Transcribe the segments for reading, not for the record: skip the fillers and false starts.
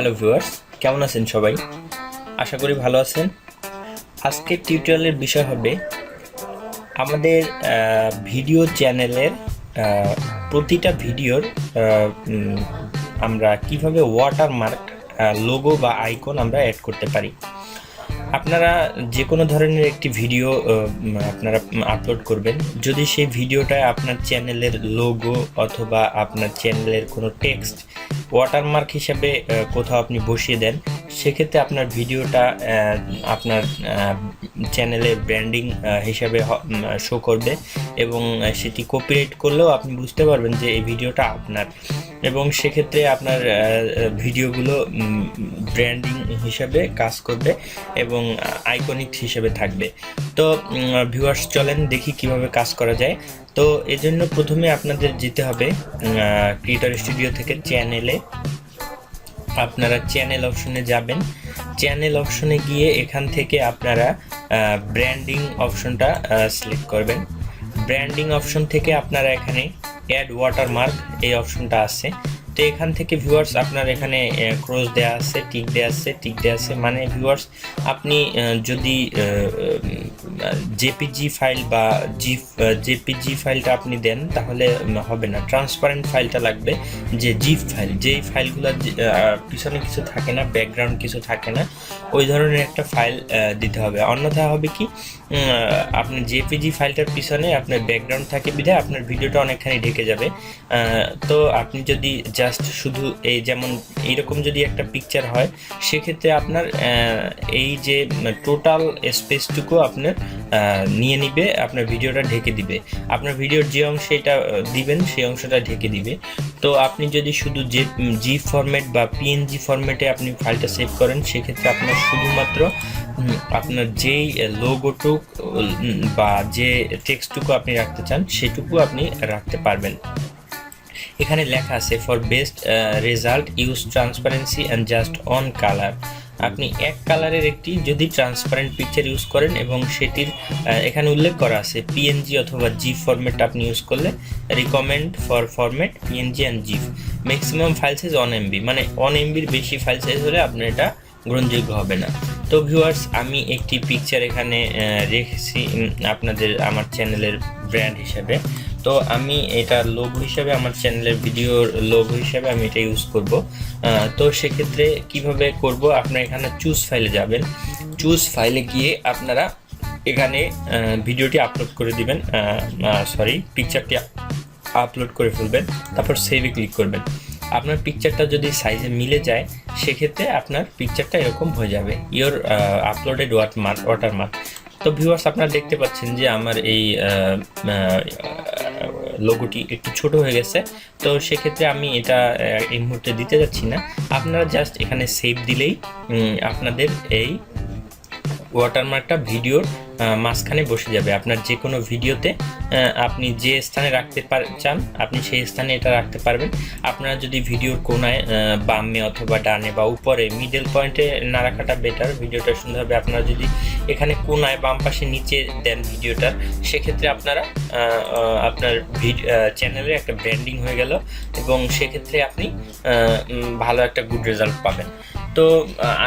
Hello viewers, কেমন আছেন সবাই? আশা করি ভালো আছেন। আজকের টিউটোরিয়ালের বিষয় হবে আমাদের ভিডিও চ্যানেলের প্রতিটা ভিডিওর আমরা কিভাবে ওয়াটারমার্ক লোগো বা আইকন আমরা অ্যাড করতে পারি। আপনারা যে কোনো ধরনের একটি ভিডিও আপনারা আপলোড করবেন, যদি সেই ভিডিওটায় আপনার চ্যানেলের লোগো অথবা আপনার চ্যানেলের কোনো টেক্সট ওয়াটারমার্ক হিসাবে কোথাও আপনি বসিয়ে দেন, সেক্ষেত্রে আপনার ভিডিওটা আপনার চ্যানেলের ব্র্যান্ডিং হিসাবে শো করবে এবং সেটি কপিরাইট করলেও আপনি বুঝতে পারবেন যে এই ভিডিওটা আপনার, এবং সেক্ষেত্রে আপনার ভিডিওগুলো ব্র্যান্ডিং হিসাবে কাজ করবে এবং আইকনিক হিসেবে থাকবে। তো ভিউয়ার্স, চলেন দেখি কিভাবে কাজ করা যায়। তো এজন্য প্রথমে আপনাদের যেতে হবে ক্রিয়েটর স্টুডিও থেকে চ্যানেলে। আপনারা চ্যানেল অপশনে যাবেন। চ্যানেল অপশনে গিয়ে এখান থেকে আপনারা ব্র্যান্ডিং অপশনটা সিলেক্ট করবেন। ব্র্যান্ডিং অপশন থেকে আপনারা এখানে অ্যাড ওয়াটারমার্ক এই অপশনটা আছে। তো এখান থেকে ভিউয়ার্স আপনার এখানে ক্রস দেওয়া আছে, টিক দেওয়া আছে, মানে ভিউয়ার্স আপনি যদি জেপিজি ফাইল বা জেপিজি ফাইলটা আপনি দেন তাহলে হবে না, ট্রান্সপারেন্ট ফাইলটা লাগবে, যে জিপ ফাইল, যেই ফাইলগুলো পিছনে কিছু থাকে না, ব্যাকগ্রাউন্ড কিছু থাকে না, ওই ধরনের একটা ফাইল দিতে হবে। অন্যথা হবে কি, আপনার জেপিজি ফাইলটার পিছনে আপনার ব্যাকগ্রাউন্ড থাকে বিধায় আপনার ভিডিওটা অনেকখানি ঢেকে যাবে। তো আপনি যদি জাস্ট শুধু এই যেমন এইরকম যদি একটা পিকচার হয়, সেক্ষেত্রে আপনার এই যে টোটাল স্পেসটুকু আপনার নিয়ে নিবে, আপনার ভিডিওটা ঢেকে দিবে, আপনার ভিডিওর যে অংশে এটা দিবেন সেই অংশটা ঢেকে দিবে। তো আপনি যদি শুধু যে জিপ ফরম্যাট বা পিএনজি ফরম্যাটে আপনি ফাইলটা সেভ করেন, সেক্ষেত্রে আপনার শুধুমাত্র আপনার যেই লোগোটুক বা যে টেক্সটটুকু আপনি রাখতে চান সেটুকু আপনি রাখতে পারবেন। এখানে লেখা আছে for best result use transparency and just on colour. আপনি এক কালারের একটি যদি ট্রান্সপারেন্ট পিকচার ইউজ করেন এবং সেটির এখানে উল্লেখ করা আছে পিএনজি অথবা জিপ ফরম্যাট আপনি ইউজ করলে recommend for format PNG and zip, maximum file size 1 MB, মানে 1 MBর বেশি ফাইল সাইজ হলে আপনার এটা গ্রহণযোগ্য হবে না। তো ভিউয়ার্স, আমি একটি পিকচার এখানে রেখেছি আপনাদের আমার চ্যানেলের ব্র্যান্ড হিসাবে। তো আমি এটা লোগো হিসাবে, আমার চ্যানেলের ভিডিওর লোগো হিসাবে আমি এটা ইউজ করব। তো সেক্ষেত্রে কিভাবে করব, আপনারা এখানে চুজ ফাইলে যাবেন। চুজ ফাইলে গিয়ে আপনারা এখানে ভিডিওটি আপলোড করে দিবেন, পিকচারটি আপলোড করে ফেলবেন, তারপর সেভে ক্লিক করবেন। আপনার পিকচারটা যদি সাইজে মিলে যায়, সেক্ষেত্রে আপনার পিকচারটা এরকম হয়ে যাবে, ইওর আপলোডেড ওয়াটারমার্ক। তো ভিউয়ার্স, আপনারা দেখতে পাচ্ছেন যে আমার এই লোগোটি একটু ছোট হয়ে গেছে। তো সেক্ষেত্রে আমি এটা এই মুহূর্তে দিতে যাচ্ছি না। আপনারা জাস্ট এখানে সেভ দিলেই আপনাদের এই ওয়াটারমার্কটা ভিডিওর মাঝখানে বসে যাবে। আপনার যে কোনো ভিডিওতে আপনি যে স্থানে রাখতে চান আপনি সেই স্থানে এটা রাখতে পারবেন। আপনারা যদি ভিডিওর কোনায় বামে অথবা ডানে বা উপরে মিডল পয়েন্টে না রাখাটা বেটার, ভিডিওটা সুন্দর হবে। আপনারা যদি এখানে কোনায় বাম পাশে নিচে দেন ভিডিওটার, সেক্ষেত্রে আপনারা আপনার চ্যানেলে একটা ব্র্যান্ডিং হয়ে গেল এবং সেক্ষেত্রে আপনি ভালো একটা গুড রেজাল্ট পাবেন। তো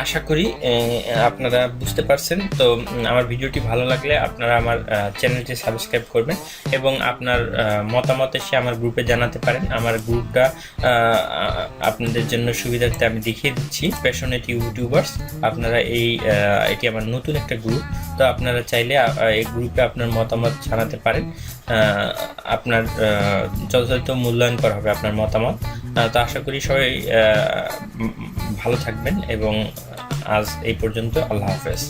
আশা করি আপনারা বুঝতে পারছেন। তো আমার ভিডিওটি ভালো লাগলে আপনারা আমার চ্যানেলটি সাবস্ক্রাইব করবেন এবং আপনার মতামত এসে আমার গ্রুপে জানাতে পারেন। আমার গ্রুপটা আপনাদের জন্য সুবিধার্থে আমি দেখিয়ে দিচ্ছি, প্যাশনেট ইউটিউবার্স। আপনারা এটি আমার নতুন একটা গ্রুপ। তো আপনারা চাইলে এই গ্রুপে আপনার মতামত জানাতে পারেন। আপনার যথাযথ মূল্যায়ন করা হবে আপনার মতামত। তো আশা করি সবাই ভালো থাকবেন এবং আজ এই পর্যন্ত। আল্লাহ হাফেজ।